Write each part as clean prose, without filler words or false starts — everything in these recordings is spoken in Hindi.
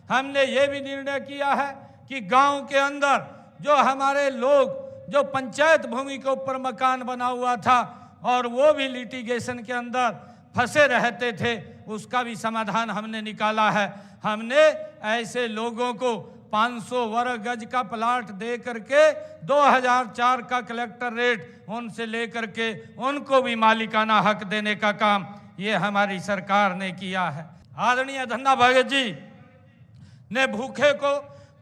हमने ये भी निर्णय किया है कि गांव के अंदर जो हमारे लोग जो पंचायत भूमि के ऊपर मकान बना हुआ था और वो भी लिटिगेशन के अंदर फंसे रहते थे, उसका भी समाधान हमने निकाला है। हमने ऐसे लोगों को 500 वर्ग गज का प्लाट दे करके 2004 का कलेक्टर रेट उनसे लेकर के उनको भी मालिकाना हक देने का काम ये हमारी सरकार ने किया है। आदरणीय धन्ना भगत जी ने भूखे को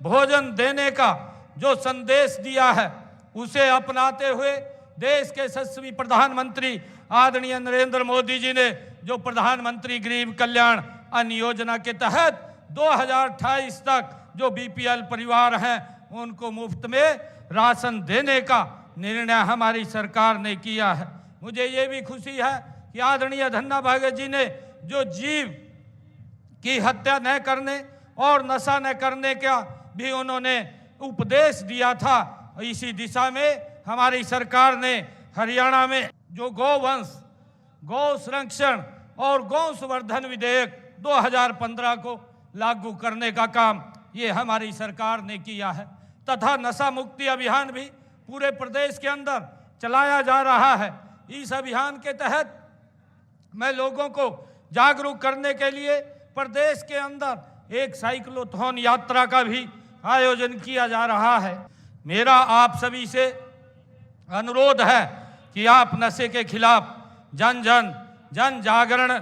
भोजन देने का जो संदेश दिया है उसे अपनाते हुए देश के यशस्वी प्रधानमंत्री आदरणीय नरेंद्र मोदी जी ने जो प्रधानमंत्री गरीब कल्याण अन्न योजना के तहत 2028 तक जो बीपीएल परिवार हैं उनको मुफ्त में राशन देने का निर्णय हमारी सरकार ने किया है। मुझे ये भी खुशी है कि आदरणीय धन्ना भगत जी ने जो जीव की हत्या न करने और नशा न करने का भी उन्होंने उपदेश दिया था। इसी दिशा में हमारी सरकार ने हरियाणा में जो गौवंश, गौ संरक्षण और गौ संवर्धन विधेयक 2015 को लागू करने का काम ये हमारी सरकार ने किया है तथा नशा मुक्ति अभियान भी पूरे प्रदेश के अंदर चलाया जा रहा है। इस अभियान के तहत मैं लोगों को जागरूक करने के लिए प्रदेश के अंदर एक साइक्लोथॉन यात्रा का भी आयोजन किया जा रहा है। मेरा आप सभी से अनुरोध है कि आप नशे के खिलाफ जन जागरण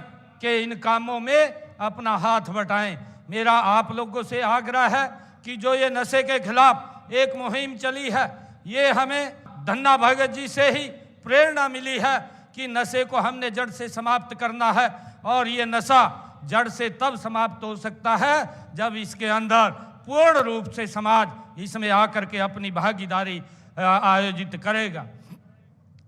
के इन कामों में अपना हाथ बटाएं। मेरा आप लोगों से आग्रह है कि जो ये नशे के खिलाफ एक मुहिम चली है, ये हमें धन्ना भगत जी से ही प्रेरणा मिली है कि नशे को हमने जड़ से समाप्त करना है। और ये नशा जड़ से तब समाप्त हो सकता है जब इसके अंदर पूर्ण रूप से समाज इसमें आकर के अपनी भागीदारी आयोजित करेगा।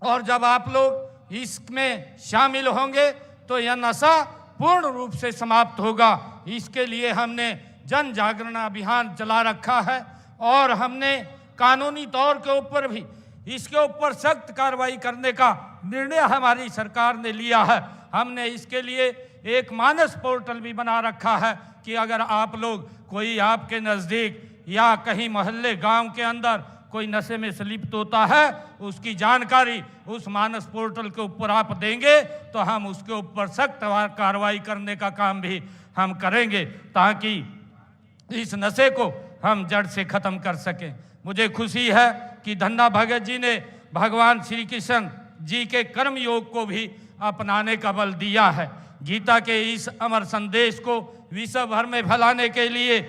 और जब आप लोग इसमें शामिल होंगे तो यह नशा पूर्ण रूप से समाप्त होगा। इसके लिए हमने जन जागरण अभियान चला रखा है और हमने कानूनी तौर के ऊपर भी इसके ऊपर सख्त कार्रवाई करने का निर्णय हमारी सरकार ने लिया है। हमने इसके लिए एक मानस पोर्टल भी बना रखा है कि अगर आप लोग कोई आपके नज़दीक या कहीं मोहल्ले गांव के अंदर कोई नशे में लिप्त होता है, उसकी जानकारी उस मानस पोर्टल के ऊपर आप देंगे तो हम उसके ऊपर सख्त कार्रवाई करने का काम भी हम करेंगे ताकि इस नशे को हम जड़ से ख़त्म कर सकें। मुझे खुशी है कि धन्ना भगत जी ने भगवान श्री कृष्ण जी के कर्म योग को भी अपनाने का बल दिया है। गीता के इस अमर संदेश को विश्व भर में फैलाने के लिए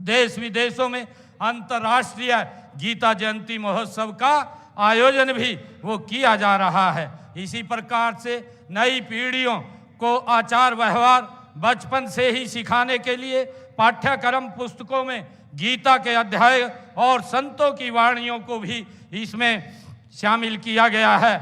देश विदेशों में अंतर्राष्ट्रीय गीता जयंती महोत्सव का आयोजन भी वो किया जा रहा है। इसी प्रकार से नई पीढ़ियों को आचार व्यवहार बचपन से ही सिखाने के लिए पाठ्यक्रम पुस्तकों में गीता के अध्याय और संतों की वाणियों को भी इसमें शामिल किया गया है।